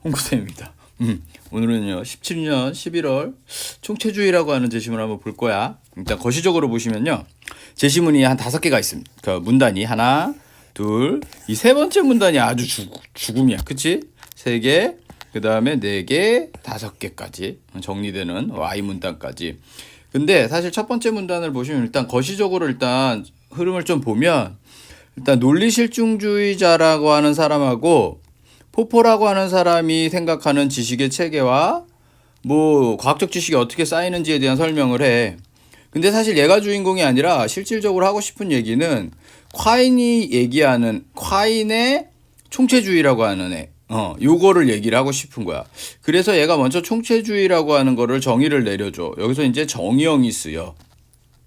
홍구쌤입니다. 오늘은요 17년 11월 총체주의라고 하는 제시문을 한번 볼 거야. 일단 거시적으로 보시면요 제시문이 한 5개가 있습니다. 그 문단이 하나, 둘, 이 세 번째 문단이 아주 죽음이야, 그치? 3개, 그 다음에 4개, 5개까지 정리되는 Y 문단까지. 근데 사실 첫 번째 문단을 보시면 일단 거시적으로 일단 흐름을 좀 보면 일단 논리실증주의자라고 하는 사람하고 포포라고 하는 사람이 생각하는 지식의 체계와 뭐 과학적 지식이 어떻게 쌓이는지에 대한 설명을 해. 근데 사실 얘가 주인공이 아니라 실질적으로 하고 싶은 얘기는 콰인이 얘기하는 콰인의 총체주의라고 하는 애. 요거를 얘기를 하고 싶은 거야. 그래서 얘가 먼저 총체주의라고 하는 거를 정의를 내려줘. 여기서 이제 정의형이 쓰여.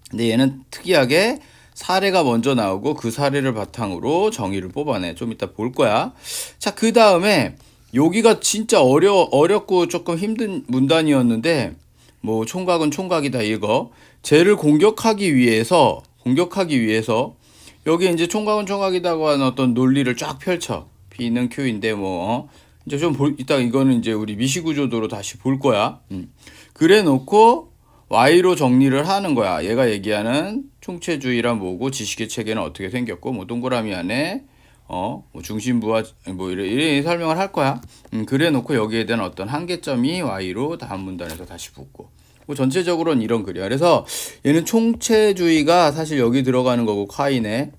근데 얘는 특이하게 사례가 먼저 나오고 그 사례를 바탕으로 정의를 뽑아내. 좀 이따 볼 거야. 자, 그 다음에 여기가 진짜 어렵고 조금 힘든 문단이었는데 뭐 총각은 총각이다 이거. 쟤를 공격하기 위해서 여기 이제 총각은 총각이다고 하는 어떤 논리를 쫙 펼쳐. B는 Q인데 뭐 이제 좀 이따 이거는 이제 우리 미시구조도로 다시 볼 거야. 그래 놓고 Y로 정리를 하는 거야. 얘가 얘기하는 총체주의란 뭐고 지식의 체계는 어떻게 생겼고 뭐 동그라미 안에 뭐 중심부와 뭐 이런 설명을 할 거야. 그래 놓고 여기에 대한 어떤 한계점이 Y로 다음 문단에서 다시 붙고 뭐 전체적으로는 이런 글이야. 그래서 얘는 총체주의가 사실 여기 들어가는 거고 콰인에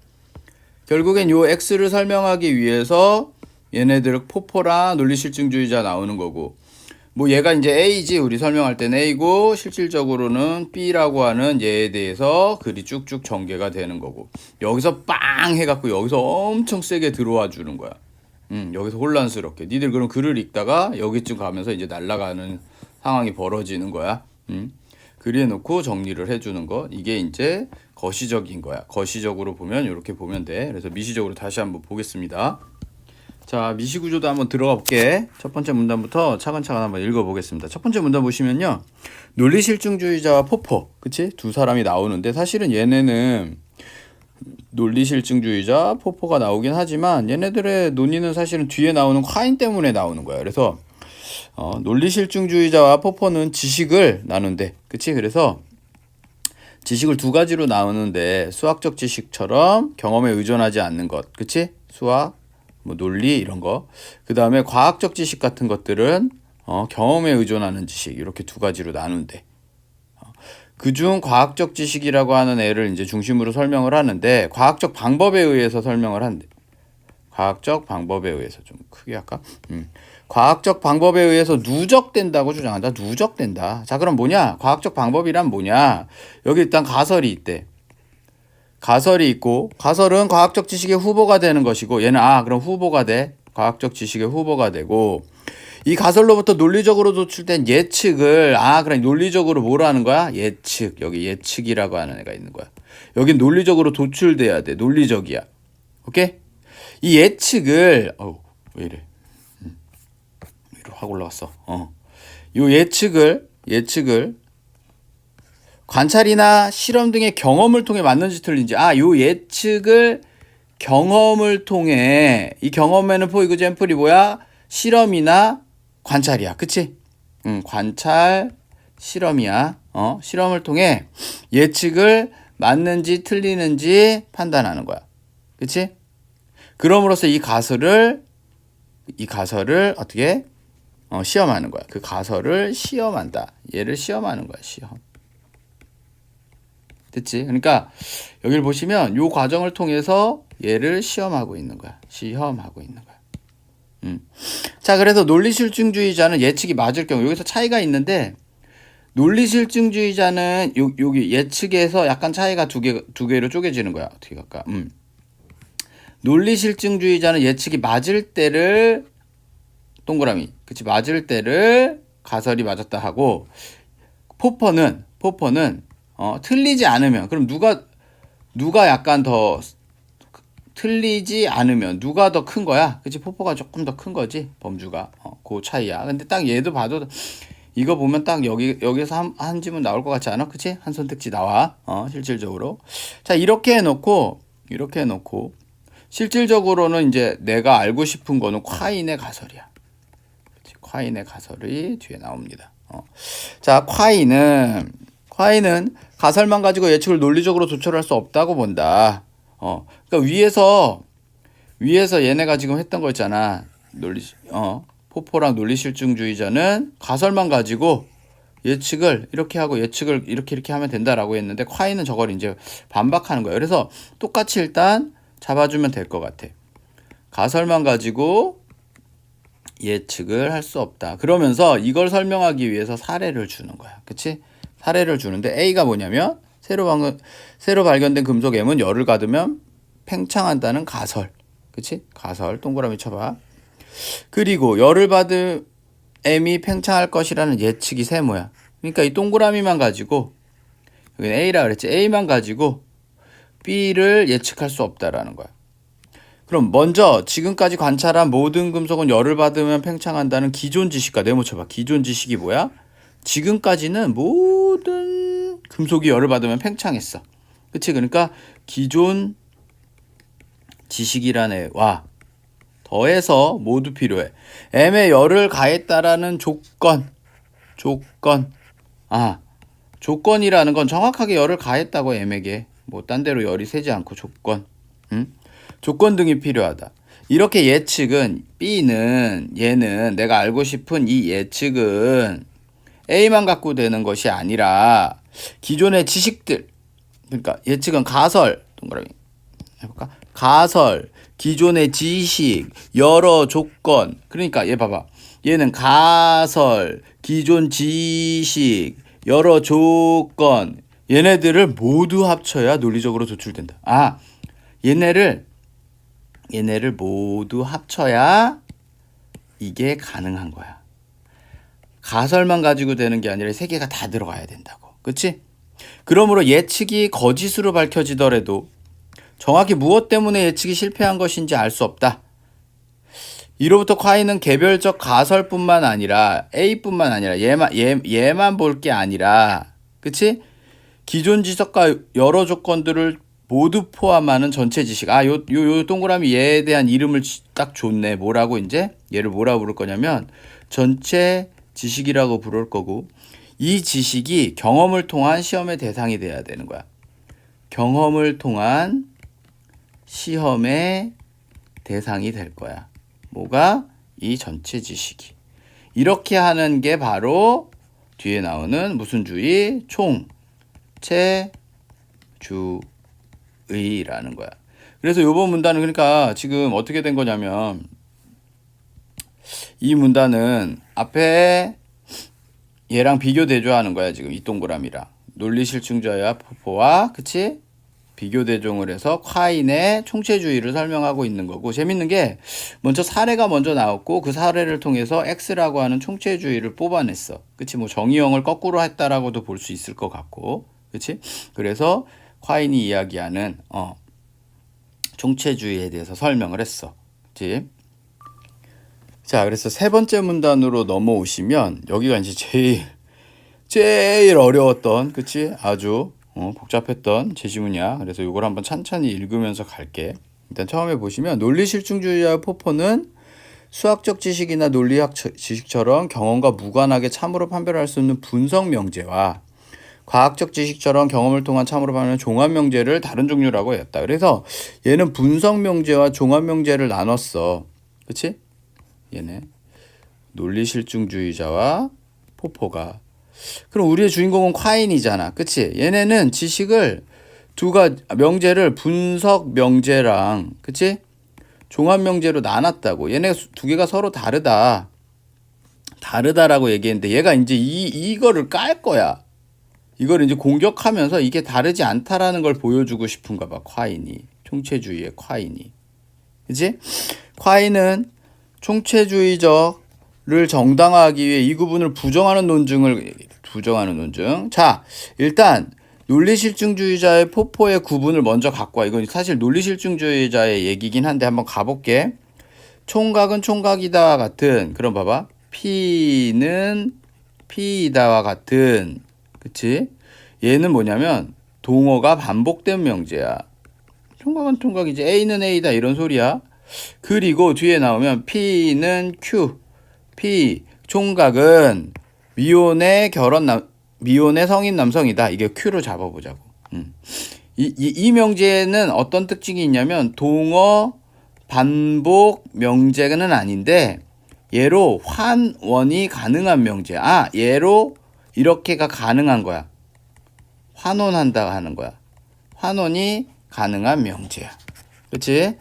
결국엔 요 X를 설명하기 위해서 얘네들 포포랑 논리실증주의자 나오는 거고 뭐 얘가 이제 A지 우리 설명할 때는 A고 실질적으로는 B라고 하는 얘에 대해서 글이 쭉쭉 전개가 되는 거고 여기서 빵 해갖고 여기서 엄청 세게 들어와 주는 거야. 여기서 혼란스럽게 니들 그럼 글을 읽다가 여기쯤 가면서 이제 날아가는 상황이 벌어지는 거야. 그래 놓고 정리를 해주는 거 이게 이제 거시적인 거야. 거시적으로 보면 이렇게 보면 돼. 그래서 미시적으로 다시 한번 보겠습니다. 자, 미시구조도 한번 들어가 볼게. 첫 번째 문단부터 차근차근 한번 읽어보겠습니다. 첫 번째 문단 보시면요. 논리실증주의자와 포포, 그치? 두 사람이 나오는데 사실은 얘네는 논리실증주의자, 포포가 나오긴 하지만 얘네들의 논의는 사실은 뒤에 나오는 콰인 때문에 나오는 거야. 그래서 논리실증주의자와 포포는 지식을 나눈대. 그치? 그래서 지식을 두 가지로 나누는데 수학적 지식처럼 경험에 의존하지 않는 것. 그치? 수학, 뭐 논리 이런 거. 그 다음에 과학적 지식 같은 것들은 경험에 의존하는 지식 이렇게 두 가지로 나눈대. 그중 과학적 지식이라고 하는 애를 이제 중심으로 설명을 하는데 과학적 방법에 의해서 설명을 한대. 과학적 방법에 의해서 좀 크게 할까? 과학적 방법에 의해서 누적된다고 주장한다. 누적된다. 자, 그럼 뭐냐? 과학적 방법이란 뭐냐? 여기 일단 가설이 있대. 가설이 있고 가설은 과학적 지식의 후보가 되는 것이고 얘는 그럼 후보가 돼. 과학적 지식의 후보가 되고 이 가설로부터 논리적으로 도출된 예측을 그럼 논리적으로 뭐로 하는 거야? 예측. 여기 예측이라고 하는 애가 있는 거야. 여긴 논리적으로 도출돼야 돼. 논리적이야. 오케이? 이 예측을 왜 이래? 위로 확 올라갔어. 요 예측을 관찰이나 실험 등의 경험을 통해 맞는지 틀린지 요 예측을 경험을 통해 이 경험에는 포 이그젠플이 뭐야? 실험이나 관찰이야. 그치? 관찰 실험이야. 실험을 통해 예측을 맞는지 틀리는지 판단하는 거야. 그치? 그럼으로써 이 가설을 어떻게 시험하는 거야. 그 가설을 시험한다. 얘를 시험하는 거야. 시험. 됐지? 그러니까 여기를 보시면 요 과정을 통해서 얘를 시험하고 있는 거야. 시험하고 있는 거야. 자, 그래서 논리실증주의자는 예측이 맞을 경우 여기서 차이가 있는데 논리실증주의자는 여기 예측에서 약간 차이가 두 개로 쪼개지는 거야. 어떻게 갈까? 논리실증주의자는 예측이 맞을 때를 동그라미, 그치? 맞을 때를 가설이 맞았다 하고 포퍼는 틀리지 않으면 그럼 누가 약간 더 틀리지 않으면 누가 더 큰 거야? 그치? 포퍼가 조금 더 큰 거지 범주가 그 차이야. 근데 딱 얘도 봐도 이거 보면 딱 여기서 한 지문 나올 것 같지 않아? 그치? 한 선택지 나와 실질적으로. 자, 이렇게 해놓고 실질적으로는 이제 내가 알고 싶은 거는 콰인의 가설이야. 콰인의 가설이 뒤에 나옵니다. 자, 콰인은 가설만 가지고 예측을 논리적으로 도출할 수 없다고 본다. 그러니까 위에서 얘네가 지금 했던 거 있잖아. 포포랑 논리실증주의자는 가설만 가지고 예측을 이렇게 하고 예측을 이렇게 하면 된다라고 했는데 콰인은 저걸 이제 반박하는 거예요. 그래서 똑같이 일단 잡아주면 될 것 같아. 가설만 가지고 예측을 할 수 없다. 그러면서 이걸 설명하기 위해서 사례를 주는 거야. 그치? 사례를 주는데 A가 뭐냐면 새로 발견된 금속 M은 열을 가두면 팽창한다는 가설. 그치? 가설. 동그라미 쳐봐. 그리고 열을 받은 M이 팽창할 것이라는 예측이 세모야. 그러니까 이 동그라미만 가지고 여기는 A라 그랬지. A만 가지고 B를 예측할 수 없다라는 거야. 그럼 먼저 지금까지 관찰한 모든 금속은 열을 받으면 팽창한다는 기존 지식과 네모쳐봐. 기존 지식이 뭐야? 지금까지는 모든 금속이 열을 받으면 팽창했어. 그치? 그러니까 기존 지식이라는 애와 더해서 모두 필요해. M에 열을 가했다라는 조건이라는 건 정확하게 열을 가했다고 M에게. 뭐 딴 데로 열이 새지 않고 조건. 조건 등이 필요하다. 이렇게 예측은 얘는 내가 알고 싶은 이 예측은 A만 갖고 되는 것이 아니라 기존의 지식들. 그러니까 예측은 가설. 동그라미 해볼까? 가설, 기존의 지식, 여러 조건. 그러니까 얘 봐봐. 얘는 가설, 기존 지식, 여러 조건. 얘네들을 모두 합쳐야 논리적으로 도출된다. 얘네를 모두 합쳐야 이게 가능한 거야. 가설만 가지고 되는 게 아니라 세 개가 다 들어가야 된다고. 그치? 그러므로 예측이 거짓으로 밝혀지더라도 정확히 무엇 때문에 예측이 실패한 것인지 알 수 없다. 이로부터 콰인은 개별적 가설뿐만 아니라 A뿐만 아니라 얘만 볼 게 아니라, 그치? 기존 지식과 여러 조건들을 모두 포함하는 전체 지식. 요 동그라미 얘에 대한 이름을 딱 줬네. 뭐라고 이제? 얘를 뭐라고 부를 거냐면 전체 지식이라고 부를 거고, 이 지식이 경험을 통한 시험의 대상이 돼야 되는 거야. 경험을 통한 시험의 대상이 될 거야. 뭐가? 이 전체 지식이. 이렇게 하는 게 바로 뒤에 나오는 무슨 주의? 총체주의라는 거야. 그래서 요번 문단은 그러니까 지금 어떻게 된 거냐면 이 문단은 앞에 얘랑 비교 대조하는 거야. 지금 이 동그라미랑 논리실증자와 포포와, 그치? 비교 대종을 해서 콰인의 총체주의를 설명하고 있는 거고, 재밌는 게 먼저 사례가 먼저 나왔고 그 사례를 통해서 X라고 하는 총체주의를 뽑아냈어. 그치? 뭐 정의형을 거꾸로 했다라고도 볼 수 있을 것 같고, 그치? 그래서 콰인이 이야기하는 총체주의에 대해서 설명을 했어. 그치? 자, 그래서 세 번째 문단으로 넘어오시면 여기가 이제 제일 어려웠던, 그치? 아주 복잡했던 제시문이야. 그래서 이걸 한번 천천히 읽으면서 갈게. 일단 처음에 보시면 논리실증주의와 포포는 수학적 지식이나 논리학 지식처럼 경험과 무관하게 참으로 판별할 수 있는 분석 명제와 과학적 지식처럼 경험을 통한 참으로 판별하는 종합 명제를 다른 종류라고 했다. 그래서 얘는 분석 명제와 종합 명제를 나눴어. 그치? 얘네 논리실증주의자와 포포가. 그럼 우리의 주인공은 콰인이잖아. 그치? 얘네는 지식을 명제를 분석 명제랑, 그치? 종합 명제로 나눴다고. 얘네 두 개가 서로 다르다라고 얘기했는데 얘가 이제 이거를 깔 거야. 이걸 이제 공격하면서 이게 다르지 않다라는 걸 보여주고 싶은가 봐. 콰인이. 총체주의의 콰인이. 그치? 콰인은 총체주의적을 정당화하기 위해 이 구분을 부정하는 논증. 자, 일단 논리실증주의자의 포포의 구분을 먼저 갖고 와. 이건 사실 논리실증주의자의 얘기긴 한데 한번 가볼게. 총각은 총각이다와 같은, 그럼 봐봐. P는 P이다와 같은, 그치? 얘는 뭐냐면 동어가 반복된 명제야. 총각은 총각이지. A는 A다 이런 소리야. 그리고 뒤에 나오면 P는 Q. P 총각은 미혼의 성인 남성이다. 이게 Q로 잡아보자고. 이 명제는 어떤 특징이 있냐면 동어 반복 명제는 아닌데 얘로 환원이 가능한 명제. 얘로 이렇게가 가능한 거야. 환원한다 하는 거야. 환원이 가능한 명제야. 그렇지?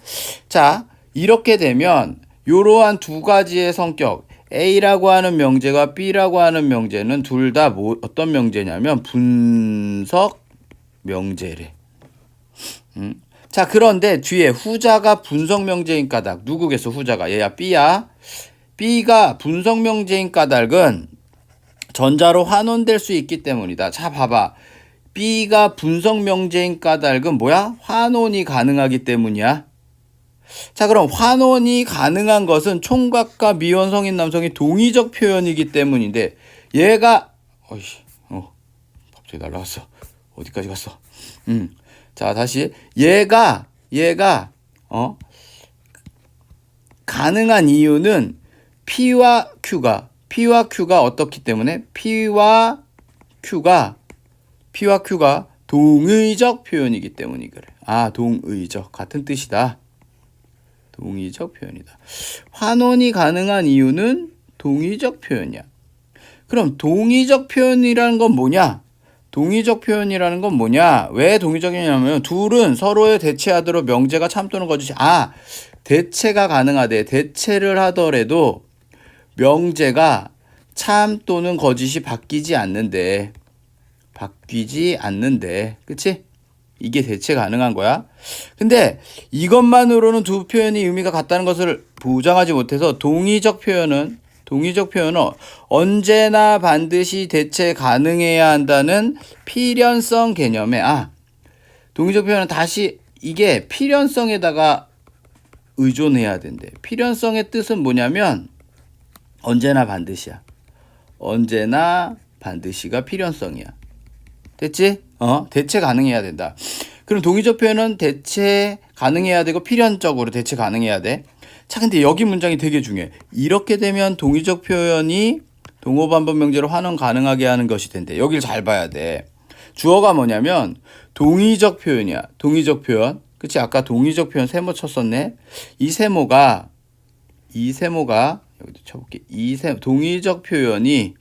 자, 이렇게 되면 이러한 두 가지의 성격 A라고 하는 명제가 B라고 하는 명제는 둘 다 어떤 명제냐면 분석 명제래. 자, 그런데 뒤에 후자가 분석 명제인 까닭 누구겠어? 후자가 얘야 B야. B가 분석 명제인 까닭은 전자로 환원될 수 있기 때문이다. 자, 봐봐. B가 분석 명제인 까닭은 뭐야? 환원이 가능하기 때문이야. 자, 그럼 환원이 가능한 것은 총각과 미혼 성인 남성이 동의적 표현이기 때문인데 얘가 갑자기 날라갔어. 어디까지 갔어? 자, 다시 얘가 가능한 이유는 P와 Q가 어떻기 때문에 P와 Q가 동의적 표현이기 때문이 그래. 동의적 같은 뜻이다. 동의적 표현이다. 환원이 가능한 이유는 동의적 표현이야. 그럼 동의적 표현이라는 건 뭐냐? 왜 동의적이냐면 둘은 서로의 대체하도록 명제가 참 또는 거짓이 대체가 가능하대. 대체를 하더라도 명제가 참 또는 거짓이 바뀌지 않는데. 그치? 이게 대체 가능한 거야. 근데 이것만으로는 두 표현이 의미가 같다는 것을 보장하지 못해서 동의적 표현은 언제나 반드시 대체 가능해야 한다는 필연성 개념에 동의적 표현은 다시 이게 필연성에다가 의존해야 된대. 필연성의 뜻은 뭐냐면 언제나 반드시야. 언제나 반드시가 필연성이야. 됐지? 대체 가능해야 된다. 그럼 동의적 표현은 대체 가능해야 되고 필연적으로 대체 가능해야 돼. 자, 근데 여기 문장이 되게 중요해. 이렇게 되면 동의적 표현이 동어 반복 명제로 환원 가능하게 하는 것이 된대. 여길 잘 봐야 돼. 주어가 뭐냐면 동의적 표현이야. 동의적 표현. 그치? 아까 동의적 표현 세모 쳤었네. 이 세모가 여기도 쳐볼게. 동의적 표현이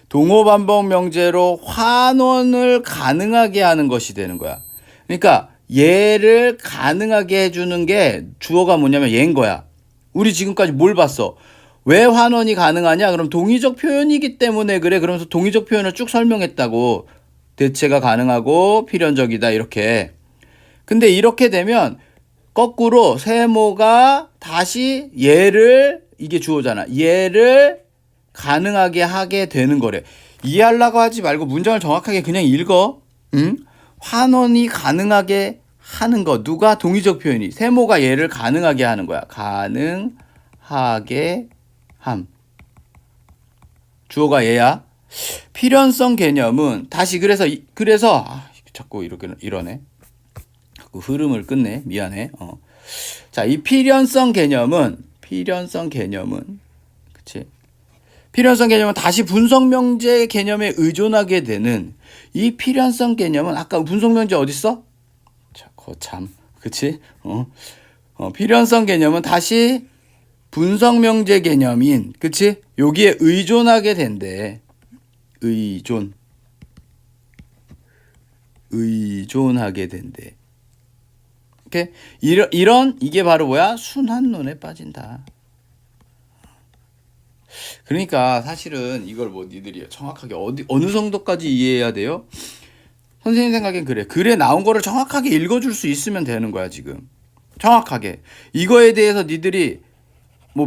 동어 반복 명제로 환원을 가능하게 하는 것이 되는 거야. 그러니까 얘를 가능하게 해주는 게 주어가 뭐냐면 얘인 거야. 우리 지금까지 뭘 봤어? 왜 환원이 가능하냐? 그럼 동의적 표현이기 때문에 그래. 그러면서 동의적 표현을 쭉 설명했다고. 대체가 가능하고 필연적이다 이렇게. 근데 이렇게 되면 거꾸로 세모가 다시 이게 주어잖아. 얘를 가능하게 하게 되는 거래. 이해하려고 하지 말고 문장을 정확하게 그냥 읽어. 환원이 가능하게 하는 거. 누가? 동의적 표현이. 세모가 얘를 가능하게 하는 거야. 가능하게 함. 주어가 얘야. 필연성 개념은 다시 그래서 자꾸 이러네. 자꾸 흐름을 끊네. 미안해. 자, 이 필연성 개념은 그치? 필연성 개념은 다시 분석 명제 개념에 의존하게 되는 이 필연성 개념은 아까 분석 명제 어디 있어? 자, 거참. 그치? 필연성 개념은 다시 분석 명제 개념인, 그치? 여기에 의존하게 된대. 의존하게 된대. 오케이? 이게 바로 뭐야? 순환론에 빠진다. 그러니까 사실은 이걸 니들이 정확하게 어느 정도까지 이해해야 돼요? 선생님 생각엔 그래. 글에 나온 거를 정확하게 읽어줄 수 있으면 되는 거야, 지금. 정확하게. 이거에 대해서 니들이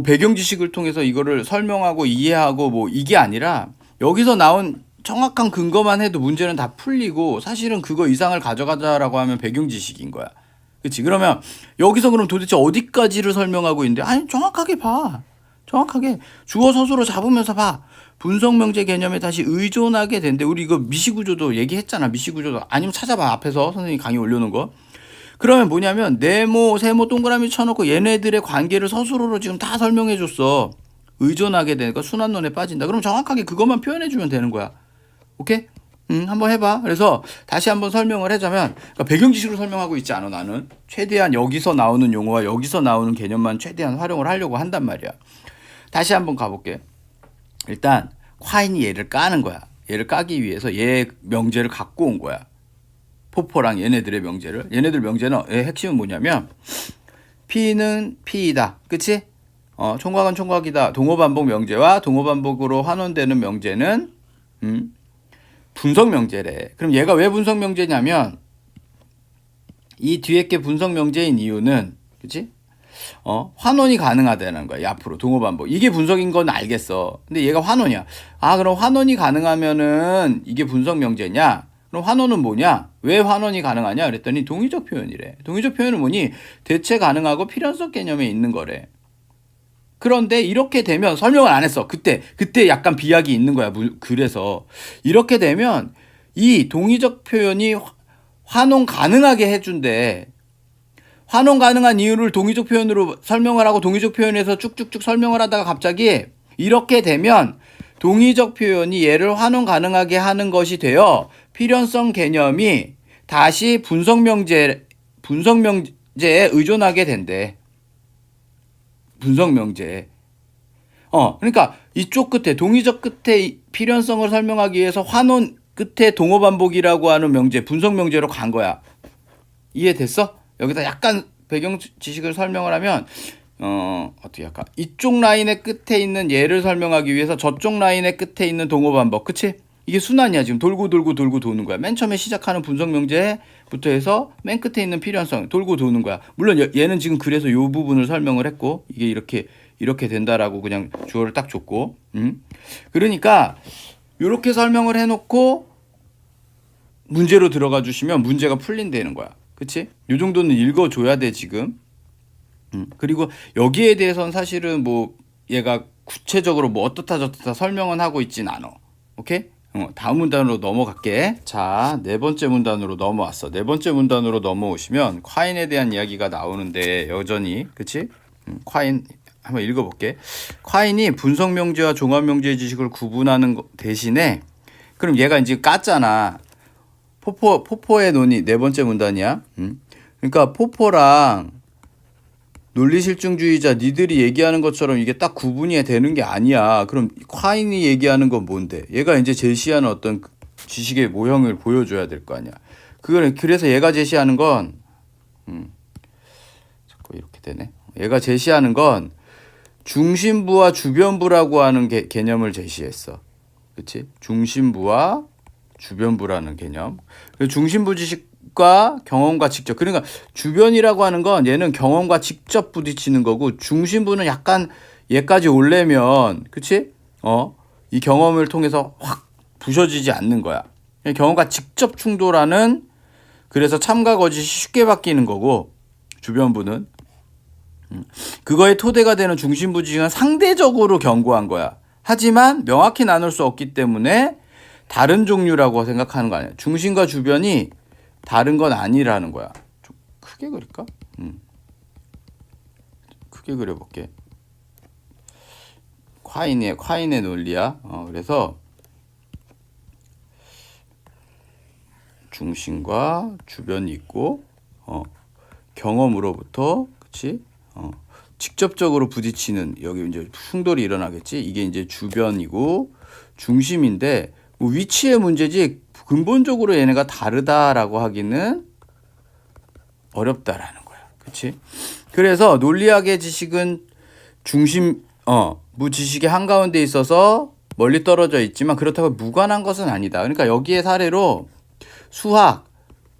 배경 지식을 통해서 이거를 설명하고 이해하고 이게 아니라 여기서 나온 정확한 근거만 해도 문제는 다 풀리고 사실은 그거 이상을 가져가자라고 하면 배경 지식인 거야. 그치? 그러면 여기서 그럼 도대체 어디까지를 설명하고 있는데? 정확하게 봐. 정확하게 주어 서술어 잡으면서 봐. 분석 명제 개념에 다시 의존하게 된대. 우리 이거 미시구조도 얘기했잖아. 미시구조도. 아니면 찾아봐. 앞에서 선생님이 강의 올려놓은 거. 그러면 뭐냐면 네모, 세모 동그라미 쳐놓고 얘네들의 관계를 서술어로 지금 다 설명해 줬어. 의존하게 되니까 순환론에 빠진다. 그럼 정확하게 그것만 표현해 주면 되는 거야. 오케이? 한번 해봐. 그래서 다시 한번 설명을 하자면, 그러니까 배경 지식으로 설명하고 있지 않아. 나는 최대한 여기서 나오는 용어와 여기서 나오는 개념만 최대한 활용을 하려고 한단 말이야. 다시 한번 가볼게. 일단 콰인이 얘를 까는 거야. 얘를 까기 위해서 얘 명제를 갖고 온 거야. 포포랑 얘네들의 명제를. 얘네들 명제는 핵심은 뭐냐면 P는 P이다. 그치? 총각은 총각이다. 동호반복 명제와 동호반복으로 환원되는 명제는 분석 명제래. 그럼 얘가 왜 분석 명제냐면 이 뒤에 게 분석 명제인 이유는, 그치? 환원이 가능하다는 거야. 이 앞으로 동호반복. 이게 분석인 건 알겠어. 근데 얘가 환원이야. 그럼 환원이 가능하면은 이게 분석 명제냐? 그럼 환원은 뭐냐? 왜 환원이 가능하냐? 그랬더니 동의적 표현이래. 동의적 표현은 뭐니? 대체 가능하고 필연성 개념에 있는 거래. 그런데 이렇게 되면 설명을 안 했어. 그때 약간 비약이 있는 거야. 그래서 이렇게 되면 이 동의적 표현이 환원 가능하게 해준대. 환원 가능한 이유를 동의적 표현으로 설명을 하고 동의적 표현에서 쭉쭉쭉 설명을 하다가 갑자기 이렇게 되면 동의적 표현이 얘를 환원 가능하게 하는 것이 되어 필연성 개념이 다시 분석 명제에 의존하게 된대. 분석 명제. 그러니까 이쪽 끝에 동의적 끝에 필연성을 설명하기 위해서 환원 끝에 동호반복이라고 하는 명제, 분석 명제로 간 거야. 이해됐어? 여기다 약간 배경 지식을 설명을 하면 어떻게 할까? 이쪽 라인의 끝에 있는 얘를 설명하기 위해서 저쪽 라인의 끝에 있는 동호반복. 그치? 이게 순환이야. 지금 돌고 도는 거야. 맨 처음에 시작하는 분석 명제부터 해서 맨 끝에 있는 필연성 돌고 도는 거야. 물론 얘는 지금 그래서 이 부분을 설명을 했고 이게 이렇게 된다라고 그냥 주어를 딱 줬고 그러니까 이렇게 설명을 해놓고 문제로 들어가 주시면 문제가 풀린다는 거야. 그치? 이 정도는 읽어줘야 돼 지금. 그리고 여기에 대해서는 사실은 뭐 얘가 구체적으로 뭐 어떻다 저떻다 설명은 하고 있진 않아. 오케이? 다음 문단으로 넘어갈게. 자, 네 번째 문단으로 넘어왔어. 네 번째 문단으로 넘어오시면 콰인에 대한 이야기가 나오는데 여전히, 그치? 콰인 한번 읽어볼게. 콰인이 분석 명제와 종합 명제의 지식을 구분하는 대신에, 그럼 얘가 이제 깠잖아. 포포의 논의 네 번째 문단이야. 그러니까 포포랑 논리실증주의자 니들이 얘기하는 것처럼 이게 딱 구분이 되는 게 아니야. 그럼 콰인이 얘기하는 건 뭔데? 얘가 이제 제시하는 어떤 지식의 모형을 보여줘야 될 거 아니야. 그래서 얘가 제시하는 건 자꾸 이렇게 되네. 얘가 제시하는 건 중심부와 주변부라고 하는 개념을 제시했어. 그치? 중심부와 주변부라는 개념. 중심부 지식과 경험과 직접. 그러니까 주변이라고 하는 건 얘는 경험과 직접 부딪히는 거고 중심부는 약간 얘까지 오려면, 그치? 이 경험을 통해서 확 부셔지지 않는 거야. 경험과 직접 충돌하는, 그래서 참과 거짓이 쉽게 바뀌는 거고 주변부는 그거의 토대가 되는 중심부 지식은 상대적으로 견고한 거야. 하지만 명확히 나눌 수 없기 때문에 다른 종류라고 생각하는 거 아니야. 중심과 주변이 다른 건 아니라는 거야. 좀 크게 그릴까? 크게 그려볼게. 콰인의 논리야. 그래서 중심과 주변이 있고 경험으로부터, 그치? 직접적으로 부딪히는, 여기 이제 충돌이 일어나겠지. 이게 이제 주변이고 중심인데 뭐 위치의 문제지 근본적으로 얘네가 다르다라고 하기는 어렵다라는 거야. 그치? 그래서 논리학의 지식은 무지식의 한가운데 있어서 멀리 떨어져 있지만 그렇다고 무관한 것은 아니다. 그러니까 여기에 사례로 수학,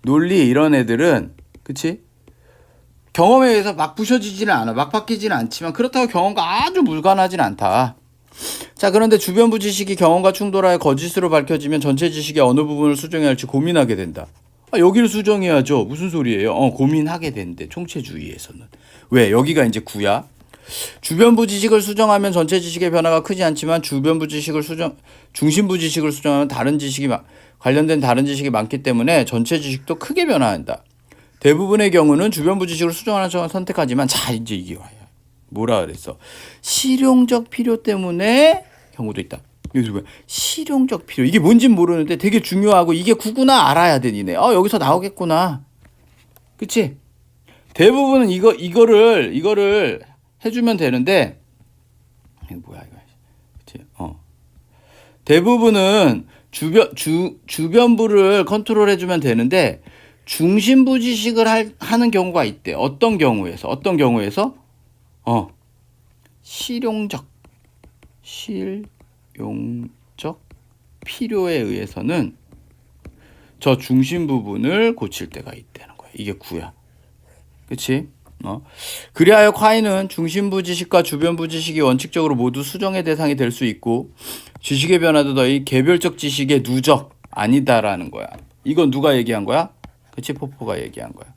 논리 이런 애들은, 그치? 경험에 의해서 막 부셔지지는 않아. 막 바뀌지는 않지만 그렇다고 경험과 아주 무관하진 않다. 자, 그런데 주변부 지식이 경험과 충돌하여 거짓으로 밝혀지면 전체 지식의 어느 부분을 수정해야 할지 고민하게 된다. 여기를 수정해야죠. 무슨 소리예요? 고민하게 된대. 총체주의에서는. 왜? 여기가 이제 구야. 주변부 지식을 수정하면 전체 지식의 변화가 크지 않지만 중심부 지식을 수정하면 관련된 다른 지식이 많기 때문에 전체 지식도 크게 변화한다. 대부분의 경우는 주변부 지식을 수정하는 쪽을 선택하지만, 자, 이제 이게 와요. 뭐라 그랬어? 실용적 필요 때문에 경우도 있다. 여기서 뭐야? 실용적 필요. 이게 뭔진 모르는데 되게 중요하고 이게 구구나 알아야 돼, 니네. 여기서 나오겠구나. 그치? 대부분은 이거를 해주면 되는데, 이게 뭐야, 이거. 그치? 대부분은 주변부를 컨트롤 해주면 되는데, 중심부 지식을 하는 경우가 있대. 어떤 경우에서? 실용적 필요에 의해서는 저 중심 부분을 고칠 때가 있다는 거야. 이게 구야. 그치? 그리하여 콰이는 중심부 지식과 주변부 지식이 원칙적으로 모두 수정의 대상이 될 수 있고 지식의 변화도 더이 개별적 지식의 누적 아니다라는 거야. 이건 누가 얘기한 거야? 그치? 포포가 얘기한 거야.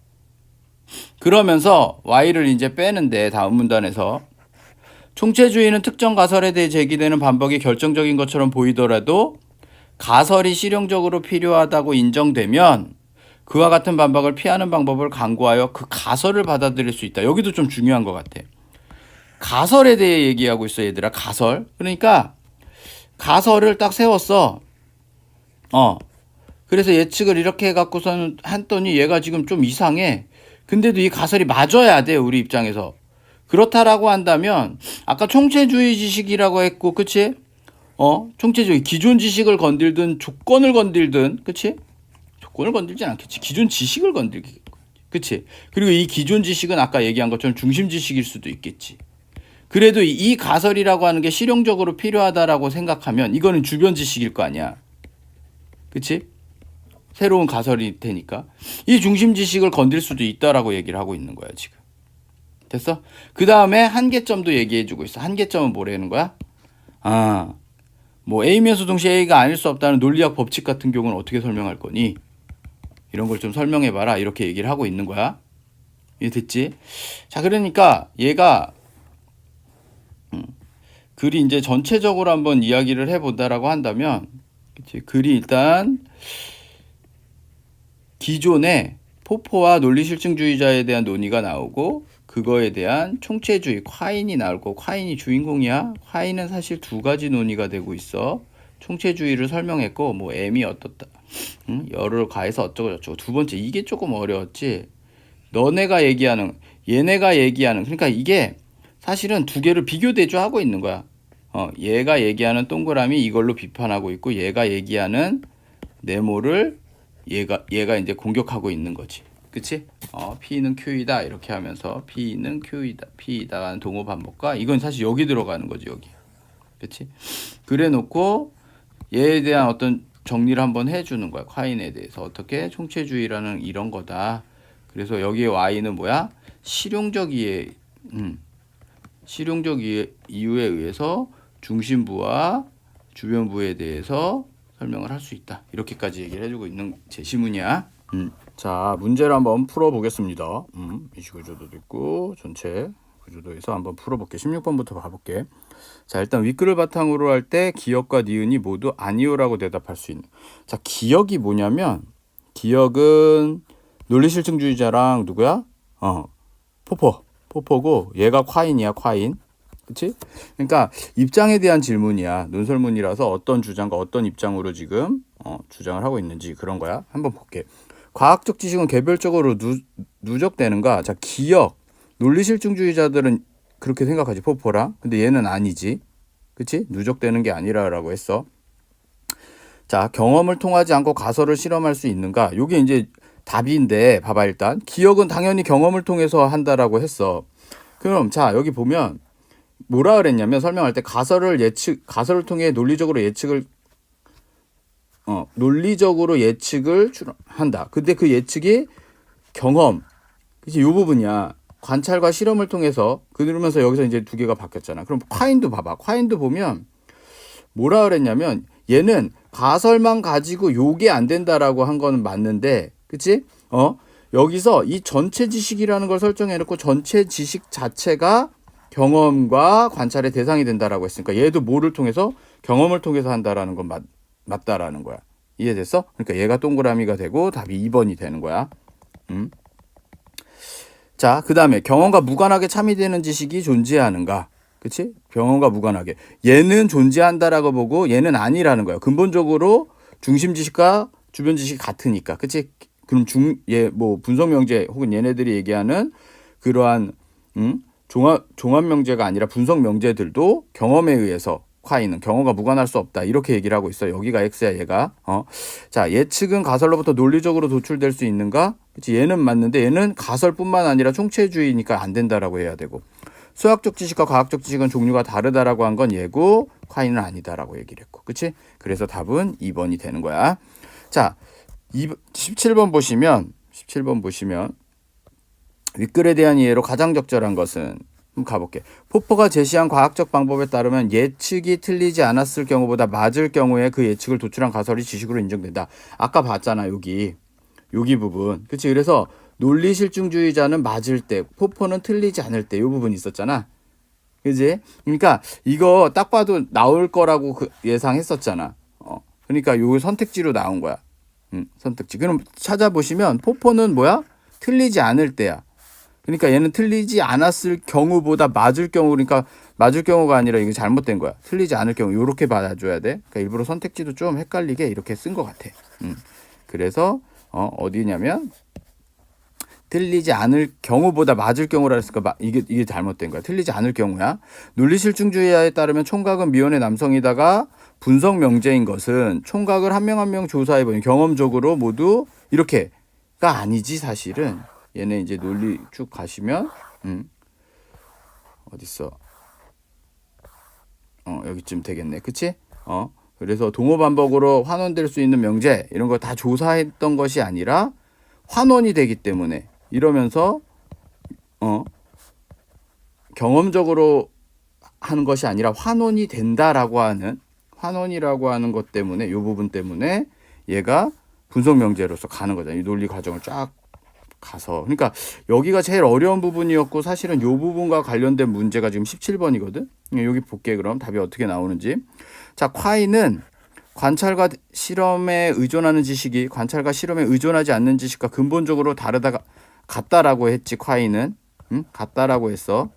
그러면서 Y를 이제 빼는데 다음 문단에서 총체주의는 특정 가설에 대해 제기되는 반박이 결정적인 것처럼 보이더라도 가설이 실용적으로 필요하다고 인정되면 그와 같은 반박을 피하는 방법을 강구하여 그 가설을 받아들일 수 있다. 여기도 좀 중요한 것 같아. 가설에 대해 얘기하고 있어, 얘들아. 가설. 그러니까 가설을 딱 세웠어. 그래서 예측을 이렇게 해갖고서는 했더니 얘가 지금 좀 이상해. 근데도 이 가설이 맞아야 돼, 우리 입장에서. 그렇다라고 한다면 아까 총체주의 지식이라고 했고, 그치? 총체주의 기존 지식을 건들든 조건을 건들든, 그치? 조건을 건들진 않겠지. 기존 지식을 건들기, 그치? 그리고 이 기존 지식은 아까 얘기한 것처럼 중심 지식일 수도 있겠지. 그래도 이 가설이라고 하는 게 실용적으로 필요하다라고 생각하면 이거는 주변 지식일 거 아니야. 그치? 새로운 가설이 되니까 이 중심 지식을 건들 수도 있다라고 얘기를 하고 있는 거야, 지금. 됐어? 그 다음에 한계점도 얘기해주고 있어. 한계점은 뭐라는 거야? 뭐 A면서 동시에 A가 아닐 수 없다는 논리학 법칙 같은 경우는 어떻게 설명할 거니? 이런 걸 좀 설명해봐라. 이렇게 얘기를 하고 있는 거야. 이해됐지? 자, 그러니까 얘가 글이 이제 전체적으로 한번 이야기를 해본다라고 한다면, 그치? 글이 일단 기존에 포포와 논리실증주의자에 대한 논의가 나오고 그거에 대한 총체주의 콰인이 나오고, 콰인이 주인공이야. 콰인은 사실 두 가지 논의가 되고 있어. 총체주의를 설명했고 뭐 M이 어떻다, 열을 가해서 어쩌고 저쩌고. 두 번째 이게 조금 어려웠지. 얘네가 얘기하는 그러니까 이게 사실은 두 개를 비교 대조하고 있는 거야. 얘가 얘기하는 동그라미 이걸로 비판하고 있고 얘가 얘기하는 네모를 얘가 이제 공격하고 있는 거지. 그치? P는 Q이다 이렇게 하면서 P는 P이다라는 동호 반복과 이건 사실 여기 들어가는 거지, 여기. 그치? 그래 놓고 얘에 대한 어떤 정리를 한번 해주는 거야. 콰인에 대해서 어떻게 총체주의라는 이런 거다. 그래서 여기에 Y는 뭐야? 실용적 이유에 의해서 중심부와 주변부에 대해서 설명을 할 수 있다. 이렇게까지 얘기를 해주고 있는 제시문이야. 자, 문제를 한번 풀어보겠습니다. 이시구조도 있고 전체 구조도에서 한번 풀어볼게. 16번부터 봐볼게. 자, 일단 윗글을 바탕으로 할 때 기역과 니은이 모두 아니오라고 대답할 수 있는. 자, 기역이 뭐냐면 기역은 논리실증주의자랑 누구야? 포포고 얘가 콰인이야, 콰인. 그치? 그러니까 입장에 대한 질문이야. 논설문이라서 어떤 주장과 어떤 입장으로 지금 주장을 하고 있는지 그런 거야. 한번 볼게. 과학적 지식은 개별적으로 누적되는가? 자, 기역, 논리실증주의자들은 그렇게 생각하지, 포포랑. 근데 얘는 아니지. 그치? 누적되는 게 아니라고 했어. 자, 경험을 통하지 않고 가설을 실험할 수 있는가? 요게 이제 답인데, 봐봐, 일단. 기역은 당연히 경험을 통해서 한다라고 했어. 그럼, 자, 여기 보면, 뭐라 그랬냐면, 설명할 때 가설을 통해 논리적으로 예측을 한다. 근데 그 예측이 경험. 그치? 요 부분이야. 관찰과 실험을 통해서, 그러면서 여기서 이제 두 개가 바뀌었잖아. 그럼 콰인도 봐봐. 콰인도 보면, 뭐라 그랬냐면, 얘는 가설만 가지고 요게 안 된다라고 한 거는 맞는데, 그치? 여기서 이 전체 지식이라는 걸 설정해 놓고 전체 지식 자체가 경험과 관찰의 대상이 된다라고 했으니까 얘도 뭐를 통해서? 경험을 통해서 한다라는 건 맞다라는 거야. 이해됐어? 그러니까 얘가 동그라미가 되고 답이 2번이 되는 거야. 자, 그다음에 경험과 무관하게 참여되는 지식이 존재하는가? 그치? 경험과 무관하게. 얘는 존재한다라고 보고 얘는 아니라는 거야. 근본적으로 중심 지식과 주변 지식이 같으니까. 그치? 그럼 뭐 분석 명제 혹은 얘네들이 얘기하는 그러한 종합 명제가 아니라 분석 명제들도 경험에 의해서 콰이는 경험과 무관할 수 없다. 이렇게 얘기를 하고 있어. 여기가 X야, 얘가. 자, 예측은 가설로부터 논리적으로 도출될 수 있는가? 그치? 얘는 맞는데 얘는 가설뿐만 아니라 총체주의니까 안 된다라고 해야 되고. 수학적 지식과 과학적 지식은 종류가 다르다라고 한 건 얘고 콰이는 아니다라고 얘기를 했고. 그치? 그래서 답은 2번이 되는 거야. 자, 17번 보시면 윗글에 대한 이해로 가장 적절한 것은 한번 가볼게. 포퍼가 제시한 과학적 방법에 따르면 예측이 틀리지 않았을 경우보다 맞을 경우에 그 예측을 도출한 가설이 지식으로 인정된다. 아까 봤잖아, 여기 부분. 그치? 그래서 논리 실증주의자는 맞을 때, 포퍼는 틀리지 않을 때, 이 부분 있었잖아. 그지? 그러니까 이거 딱 봐도 나올 거라고 예상했었잖아. 그러니까 요 선택지로 나온 거야. 선택지. 그럼 찾아보시면 포퍼는 뭐야? 틀리지 않을 때야. 그러니까 얘는 틀리지 않았을 경우보다 맞을 경우, 그러니까 맞을 경우가 아니라 이거 잘못된 거야. 틀리지 않을 경우 요렇게 받아줘야 돼. 그러니까 일부러 선택지도 좀 헷갈리게 이렇게 쓴 것 같아. 그래서 어디냐면 틀리지 않을 경우보다 맞을 경우라 했으니까 이게 잘못된 거야. 틀리지 않을 경우야. 논리실증주의에 따르면 총각은 미혼의 남성이다가 분석 명제인 것은 총각을 한 명 한 명 조사해보니 경험적으로 모두 이렇게가 아니지 사실은. 얘네 이제 논리 쭉 가시면 어딨어? 여기쯤 되겠네. 그치? 그래서 동호 반복으로 환원될 수 있는 명제 이런 거 다 조사했던 것이 아니라 환원이 되기 때문에 이러면서 경험적으로 하는 것이 아니라 환원이 된다라고 하는 환원이라고 하는 것 때문에 이 부분 때문에 얘가 분석 명제로서 가는 거잖아. 이 논리 과정을 쫙 가서. 그러니까 여기가 제일 어려운 부분이었고 사실은 이 부분과 관련된 문제가 지금 17번이거든. 여기 볼게. 그럼 답이 어떻게 나오는지. 자, 콰이는 관찰과 실험에 의존하는 지식이 관찰과 실험에 의존하지 않는 지식과 근본적으로 같다라고 했지. 콰이는 같다라고 했어.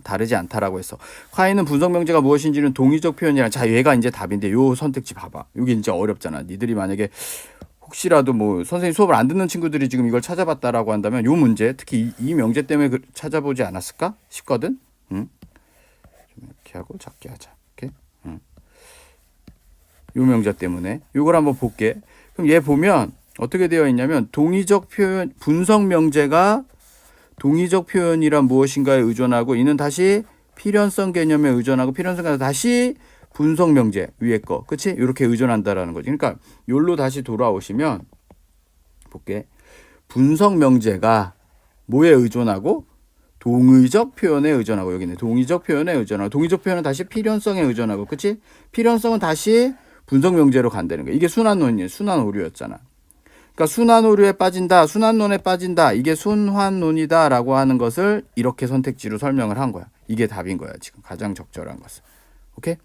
다르지 않다라고 했어. 콰이는 분석 명제가 무엇인지는 동의적 표현이랑. 자, 얘가 이제 답인데 요 선택지 봐봐. 여기 진짜 어렵잖아. 니들이 만약에 혹시라도 뭐 선생님 수업을 안 듣는 친구들이 지금 이걸 찾아봤다라고 한다면 요 문제 특히 이 명제 때문에 찾아보지 않았을까 싶거든. 좀 이렇게 하고 작게 하자. 이렇게. 요 명제 때문에 요걸 한번 볼게. 그럼 얘 보면 어떻게 되어 있냐면 동의적 표현 분석 명제가 동의적 표현이란 무엇인가에 의존하고 이는 다시 필연성 개념에 의존하고 필연성과 다시 분석 명제 위에 거, 그치? 이렇게 의존한다라는 거지. 그러니까 요로 다시 돌아오시면 볼게. 분석 명제가 뭐에 의존하고 동의적 표현에 의존하고 여기네. 동의적 표현에 의존하고 동의적 표현은 다시 필연성에 의존하고, 그치? 필연성은 다시 분석 명제로 간다는 거야. 이게 순환론이에요. 순환 오류였잖아. 그러니까 순환 오류에 빠진다, 순환론에 빠진다. 이게 순환론이다라고 하는 것을 이렇게 선택지로 설명을 한 거야. 이게 답인 거야. 지금 가장 적절한 것은. 오케이?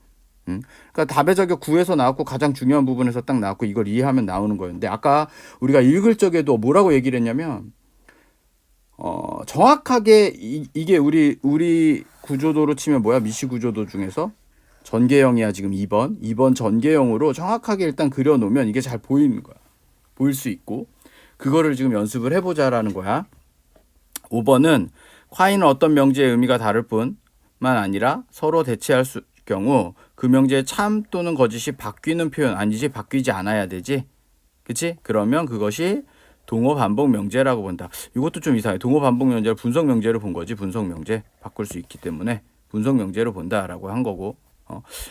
그러니까 답의 저격 9에서 나왔고 가장 중요한 부분에서 딱 나왔고 이걸 이해하면 나오는 거였는데 아까 우리가 읽을 적에도 뭐라고 얘기를 했냐면 정확하게 이게 우리 구조도로 치면 뭐야? 미시 구조도 중에서 전개형이야. 지금 2번 전개형으로 정확하게 일단 그려놓으면 이게 잘 보이는 거야. 보일 수 있고 그거를 지금 연습을 해보자라는 거야. 5번은 콰이는 어떤 명제의 의미가 다를 뿐만 아니라 서로 대체할 경우 그 명제의 참 또는 거짓이 바뀌는 표현 아니지 바뀌지 않아야 되지. 그치? 그러면 그것이 동호 반복 명제라고 본다. 이것도 좀 이상해. 동호 반복 명제를 분석 명제로 본 거지. 분석 명제 바꿀 수 있기 때문에 분석 명제로 본다라고 한 거고.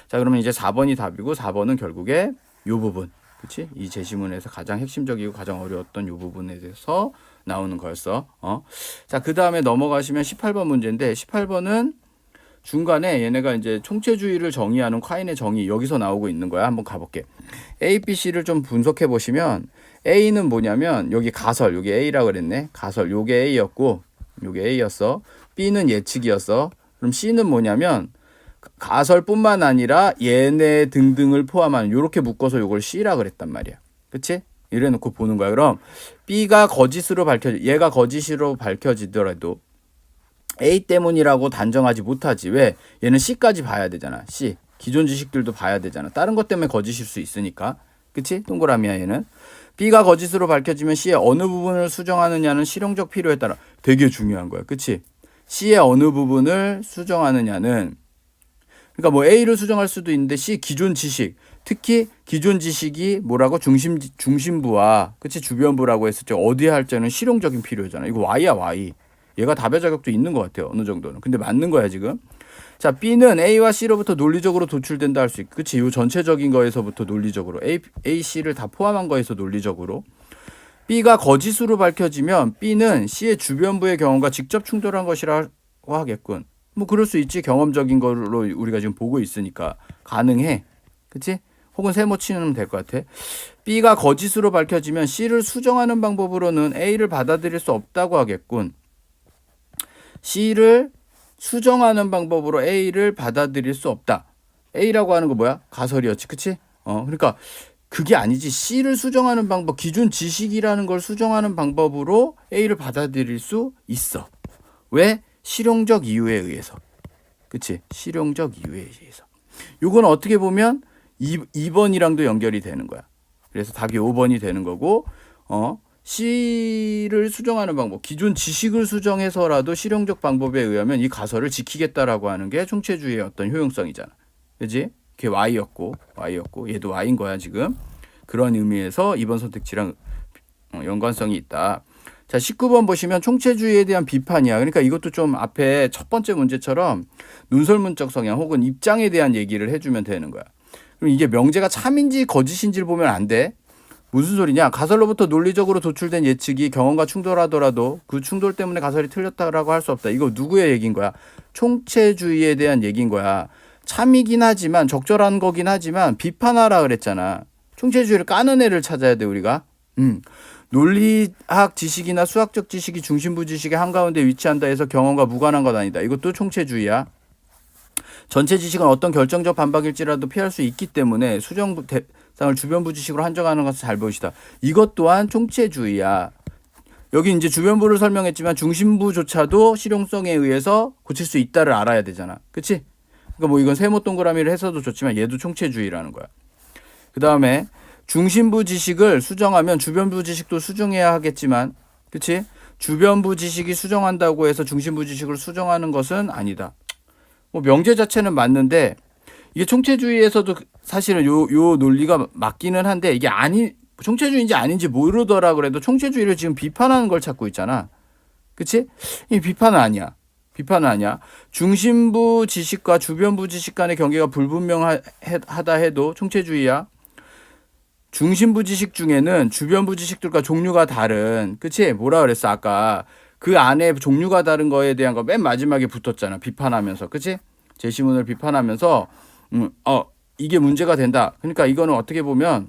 자, 그러면 이제 4번이 답이고 4번은 결국에 요 부분. 그치? 이 제시문에서 가장 핵심적이고 가장 어려웠던 요 부분에 대해서 나오는 거였어. 자, 그 다음에 넘어가시면 18번 문제인데 18번은 중간에 얘네가 이제 총체주의를 정의하는 콰인의 정의 여기서 나오고 있는 거야. 한번 가볼게. A, B, C를 좀 분석해 보시면 A는 뭐냐면 여기 가설, 여기 A라고 그랬네. 가설, 요게 A였고 요게 A였어. B는 예측이었어. 그럼 C는 뭐냐면 가설뿐만 아니라 얘네 등등을 포함하는 요렇게 묶어서 요걸 C라 그랬단 말이야. 그치? 이래 놓고 보는 거야. 그럼 B가 거짓으로 얘가 거짓으로 밝혀지더라도 A 때문이라고 단정하지 못하지. 왜? 얘는 C까지 봐야 되잖아. C. 기존 지식들도 봐야 되잖아. 다른 것 때문에 거짓일 수 있으니까. 그치? 동그라미야 얘는. B가 거짓으로 밝혀지면 C의 어느 부분을 수정하느냐는 실용적 필요에 따라 되게 중요한 거야. 그치? C의 어느 부분을 수정하느냐는, 그러니까 뭐 A를 수정할 수도 있는데 C 기존 지식, 특히 기존 지식이 뭐라고 중심부와 그치 주변부라고 했을 때 어디에 할 때는 실용적인 필요잖아. 이거 Y야 Y. 얘가 답의 자격도 있는 것 같아요. 어느 정도는. 근데 맞는 거야 지금. 자, B는 A와 C로부터 논리적으로 도출된다 할 수 있고, 그치? 이 전체적인 거에서부터 논리적으로 A, C를 다 포함한 거에서 논리적으로. B가 거짓으로 밝혀지면 B는 C의 주변부의 경험과 직접 충돌한 것이라고 하겠군. 뭐 그럴 수 있지. 경험적인 걸로 우리가 지금 보고 있으니까 가능해. 그치? 혹은 세모 치면 될 것 같아. B가 거짓으로 밝혀지면 C를 수정하는 방법으로는 A를 받아들일 수 없다고 하겠군. C를 수정하는 방법으로 A를 받아들일 수 없다. A라고 하는 거 뭐야? 가설이었지. 그치? 그러니까 그게 아니지. C를 수정하는 방법, 기존 지식이라는 걸 수정하는 방법으로 A를 받아들일 수 있어. 왜? 실용적 이유에 의해서. 그치? 실용적 이유에 의해서. 요건 어떻게 보면 2번이랑도 연결이 되는 거야. 그래서 답이 5번이 되는 거고, C를 수정하는 방법, 기존 지식을 수정해서라도 실용적 방법에 의하면 이 가설을 지키겠다라고 하는 게 총체주의의 어떤 효용성이잖아. 그지? 그게 Y였고, 얘도 Y인 거야, 지금. 그런 의미에서 2번 선택지랑 연관성이 있다. 자, 19번 보시면 총체주의에 대한 비판이야. 그러니까 이것도 좀 앞에 첫 번째 문제처럼 논설문적 성향 혹은 입장에 대한 얘기를 해주면 되는 거야. 그럼 이게 명제가 참인지 거짓인지를 보면 안 돼. 무슨 소리냐? 가설로부터 논리적으로 도출된 예측이 경험과 충돌하더라도 그 충돌 때문에 가설이 틀렸다라고 할 수 없다. 이거 누구의 얘기인 거야? 총체주의에 대한 얘기인 거야. 참이긴 하지만 적절한 거긴 하지만 비판하라 그랬잖아. 총체주의를 까는 애를 찾아야 돼 우리가. 논리학 지식이나 수학적 지식이 중심부 지식의 한가운데 위치한다 해서 경험과 무관한 것 아니다. 이것도 총체주의야. 전체 지식은 어떤 결정적 반박일지라도 피할 수 있기 때문에 수정 대상을 주변부 지식으로 한정하는 것을 잘 보시다. 이것 또한 총체주의야. 여기 이제 주변부를 설명했지만 중심부조차도 실용성에 의해서 고칠 수 있다를 알아야 되잖아. 그치? 그러니까 뭐 이건 세모 동그라미를 해서도 좋지만 얘도 총체주의라는 거야. 그 다음에 중심부 지식을 수정하면 주변부 지식도 수정해야 하겠지만, 그치? 주변부 지식이 수정한다고 해서 중심부 지식을 수정하는 것은 아니다. 뭐 명제 자체는 맞는데 이게 총체주의에서도 사실은 요 논리가 맞기는 한데 이게 총체주의인지 아닌지 모르더라 그래도 총체주의를 지금 비판하는 걸 찾고 있잖아. 그치? 이 비판은 아니야. 중심부 지식과 주변부 지식 간의 경계가 불분명하다 해도 총체주의야. 중심부 지식 중에는 주변부 지식들과 종류가 다른, 그치? 뭐라 그랬어 아까. 그 안에 종류가 다른 거에 대한 거 맨 마지막에 붙었잖아. 비판하면서. 그치? 제시문을 비판하면서 이게 문제가 된다. 그러니까 이거는 어떻게 보면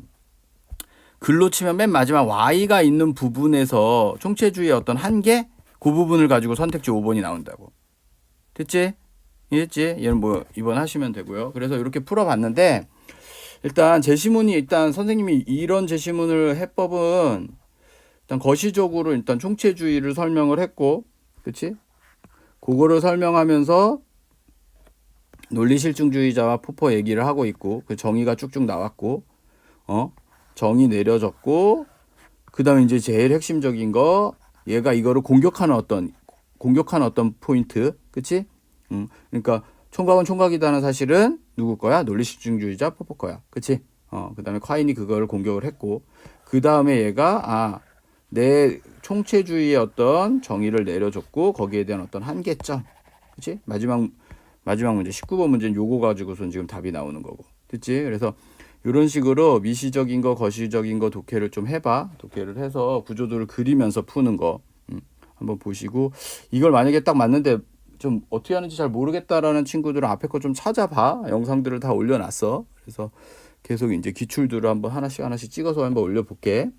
글로 치면 맨 마지막 Y가 있는 부분에서 총체주의의 어떤 한계? 그 부분을 가지고 선택지 5번이 나온다고. 됐지? 이해했지? 얘는 뭐 2번 하시면 되고요. 그래서 이렇게 풀어봤는데 일단 제시문이 일단 선생님이 이런 제시문을 해법은 일단 거시적으로 일단 총체주의를 설명을 했고, 그치? 그거를 설명하면서 논리실증주의자와 포퍼 얘기를 하고 있고, 그 정의가 쭉쭉 나왔고, 정의 내려졌고, 그 다음에 이제 제일 핵심적인 거, 얘가 이거를 공격하는 어떤 포인트, 그치? 그러니까 총각은 총각이다는 사실은 누구 거야? 논리실증주의자 포퍼 거야, 그치? 그 다음에 콰인이 그거를 공격을 했고, 그 다음에 얘가 내 총체주의의 어떤 정의를 내려줬고 거기에 대한 어떤 한계점, 그치? 마지막 문제 19번 문제는 요거 가지고선 지금 답이 나오는 거고, 됐지? 그래서 이런 식으로 미시적인 거 거시적인 거 독해를 좀 해봐. 독해를 해서 구조도를 그리면서 푸는 거 한번 보시고, 이걸 만약에 딱 맞는데 좀 어떻게 하는지 잘 모르겠다라는 친구들은 앞에 거 좀 찾아봐. 영상들을 다 올려놨어. 그래서 계속 이제 기출들을 한번 하나씩 찍어서 한번 올려볼게.